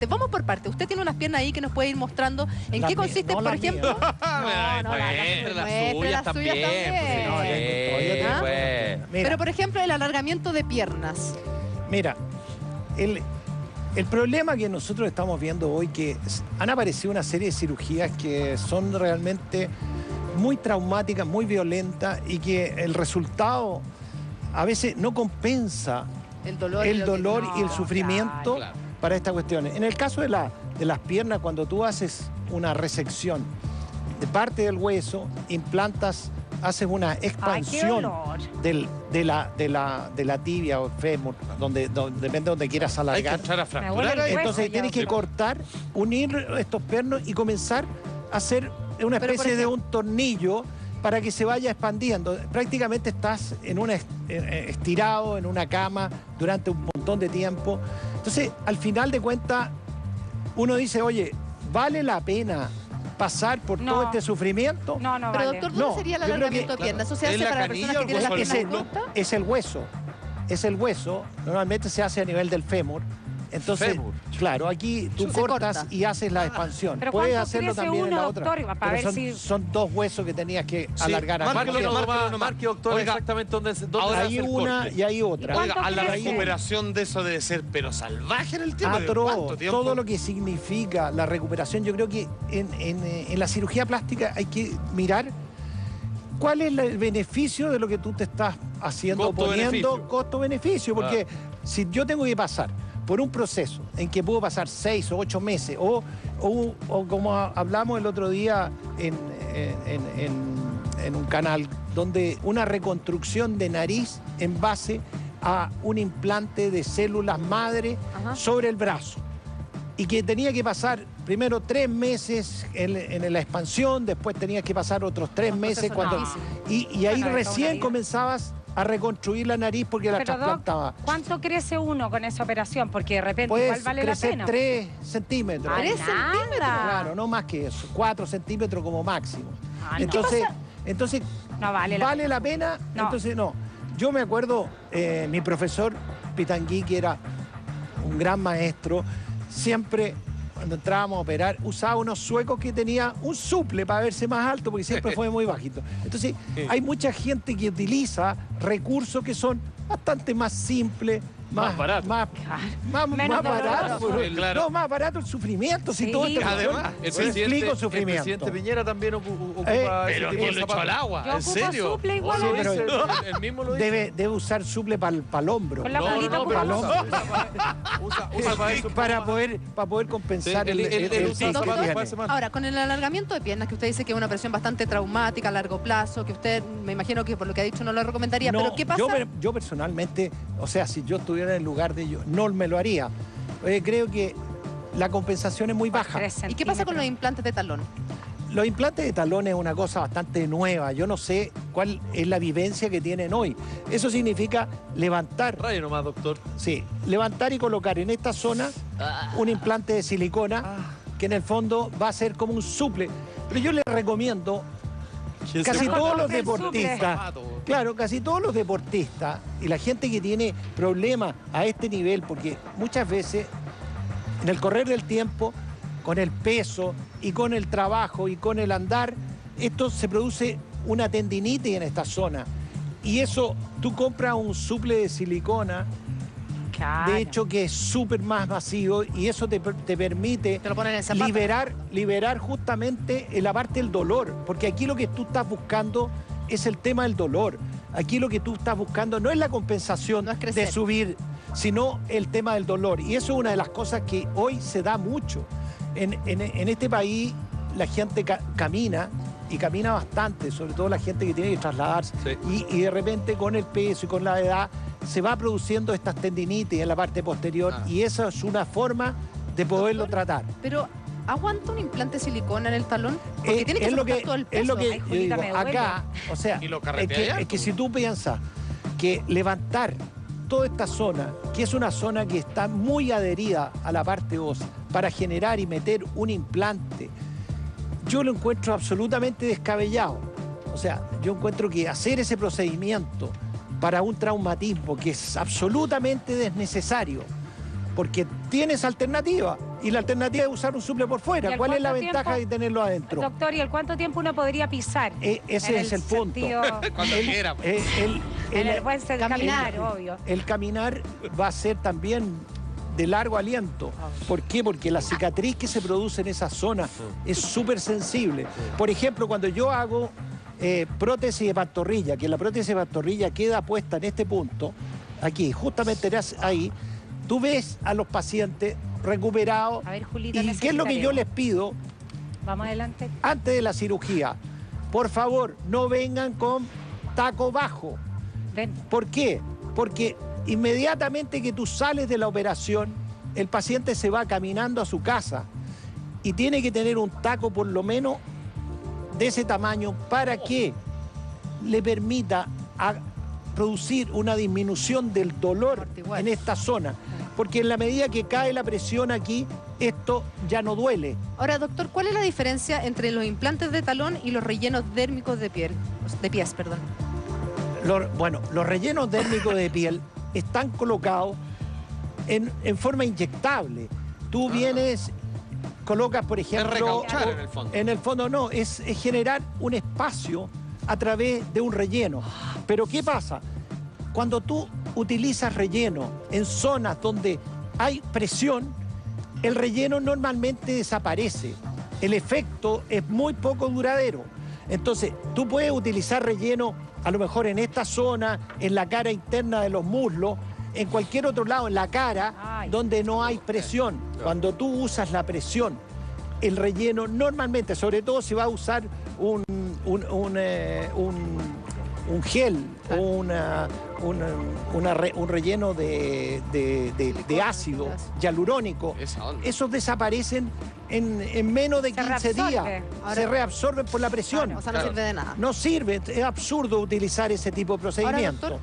Vamos por partes. Usted tiene unas piernas ahí que nos puede ir mostrando en qué consiste, no por ejemplo. Las suyas también. Pero, por ejemplo, el alargamiento de piernas. Mira, el problema que nosotros estamos viendo hoy, que han aparecido una serie de cirugías que son realmente muy traumáticas, muy violentas, y que el resultado a veces no compensa el dolor y el sufrimiento para estas cuestiones. En el caso de las piernas, cuando tú haces una resección de parte del hueso, haces una expansión de la tibia o fémur, depende de donde quieras alargar. Hay que entrar a fracturar. Entonces tienes que cortar, unir estos pernos y comenzar a hacer una especie de un tornillo para que se vaya expandiendo. Prácticamente estás estirado en una cama durante un montón de tiempo. Entonces, al final de cuentas, uno dice, oye, ¿vale la pena pasar por todo este sufrimiento? No, pero doctor, ¿dónde sería el alargamiento de piernas? ¿Eso se hace para personas que tienen las piernas cortas? Es el hueso. Es el hueso. Normalmente se hace a nivel del fémur. Entonces, claro, aquí tú cortas y haces la expansión. Pero puedes hacerlo también en la otra. Doctor, para ver son dos huesos que tenías que alargar. Marque, doctor, exactamente dónde hay una y hay otra. Oiga, a la recuperación de eso debe ser, pero salvaje en el tiempo. ¿Cuánto tiempo? Todo lo que significa la recuperación, yo creo que en la cirugía plástica hay que mirar cuál es el beneficio de lo que tú te estás haciendo, poniendo costo-beneficio. Porque si yo tengo que pasar por un proceso en que puedo pasar 6 o 8 meses, o como hablamos el otro día en un canal, donde una reconstrucción de nariz en base a un implante de células madre sobre el brazo, y que tenía que pasar primero 3 meses en la expansión, después tenías que pasar otros 3 meses y ahí recién comenzabas a reconstruir la nariz porque la trasplantaba. Doc, ¿cuánto crece uno con esa operación? Porque de repente puedes igual vale la pena. 3 centímetros. 3 centímetros. Claro, no más que eso. 4 centímetros como máximo. Entonces no vale la pena. Entonces no. Yo me acuerdo, mi profesor Pitangui, que era un gran maestro, siempre cuando entrábamos a operar, usaba unos suecos que tenía un suple para verse más alto, porque siempre fue muy bajito. Entonces, hay mucha gente que utiliza recursos que son bastante más simples, más barato. Más barato. No, más barato el sufrimiento. Si todo además, implica sufrimiento. El presidente Piñera también ocupa pero ¿quién lo echó al agua? Yo ¿En serio? Suple igual Él mismo lo dice. Debe usar suple para el hombro. Con la para el hombro. Para poder compensar Ahora, con el alargamiento de piernas, que usted dice que es una operación bastante traumática a largo plazo, que usted, me imagino que por lo que ha dicho no lo recomendaría, pero ¿qué pasa? Yo personalmente, o sea, si yo estuviera en el lugar de ellos, no me lo haría. Creo que la compensación es muy baja. ¿Y qué pasa con los implantes de talón? Los implantes de talón es una cosa bastante nueva. Yo no sé cuál es la vivencia que tienen hoy. Eso significa levantar. Rayo nomás, doctor. Sí, levantar y colocar en esta zona un implante de silicona que en el fondo va a ser como un suple. Pero yo les recomiendo casi todos los deportistas, casi todos los deportistas y la gente que tiene problemas a este nivel, porque muchas veces en el correr del tiempo, con el peso y con el trabajo y con el andar, esto se produce una tendinitis en esta zona. Y eso, tú compras un suple de silicona, de hecho que es súper más masivo, y eso te permite liberar justamente la parte del dolor, porque aquí lo que tú estás buscando es el tema del dolor. Aquí lo que tú estás buscando no es la compensación de subir, sino el tema del dolor. Y eso es una de las cosas que hoy se da mucho. En este país la gente camina, y camina bastante, sobre todo la gente que tiene que trasladarse. Y de repente con el peso y con la edad se va produciendo estas tendinitis en la parte posterior, y esa es una forma de poderlo tratar. Pero ¿aguanta un implante de silicona en el talón? Porque tiene que soportar todo el peso. Es lo que yo digo, acá, o sea, es que si tú piensas que levantar toda esta zona, que es una zona que está muy adherida a la parte ósea, para generar y meter un implante, yo lo encuentro absolutamente descabellado. O sea, yo encuentro que hacer ese procedimiento para un traumatismo que es absolutamente desnecesario, porque tienes alternativa, Y la alternativa es usar un suple por fuera. ¿Cuál es la ventaja de tenerlo adentro? Doctor, ¿y el cuánto tiempo uno podría pisar? Ese es el punto. Cuando quiera. En el buen sentido, caminar, obvio. El caminar va a ser también de largo aliento. ¿Por qué? Porque la cicatriz que se produce en esa zona es súper sensible. Por ejemplo, cuando yo hago prótesis de pantorrilla, que la prótesis de pantorrilla queda puesta en este punto, aquí, justamente ahí, tú ves a los pacientes recuperados. A ver, Julita, ¿y qué es lo que yo les pido? Vamos adelante. Antes de la cirugía, por favor, no vengan con taco bajo. Ven. ¿Por qué? Porque inmediatamente que tú sales de la operación, el paciente se va caminando a su casa y tiene que tener un taco por lo menos de ese tamaño para que le permita producir una disminución del dolor en esta zona. Porque en la medida que cae la presión aquí, esto ya no duele. Ahora, doctor, ¿cuál es la diferencia entre los implantes de talón y los rellenos dérmicos de pies? Bueno, los rellenos dérmicos de piel están colocados en forma inyectable. Tú vienes, colocas, por ejemplo... Es recauchar en el fondo. En el fondo no, es generar un espacio a través de un relleno. Pero ¿qué pasa? Cuando tú utilizas relleno en zonas donde hay presión, el relleno normalmente desaparece. El efecto es muy poco duradero. Entonces, tú puedes utilizar relleno a lo mejor en esta zona, en la cara interna de los muslos, en cualquier otro lado, en la cara, donde no hay presión. Cuando tú usas la presión, el relleno normalmente, sobre todo si va a usar un gel o un relleno de ácido hialurónico, esos desaparecen en menos de 15 días. Se reabsorben por la presión. O sea, no sirve de nada. No sirve, es absurdo utilizar ese tipo de procedimiento. Ahora, doctor,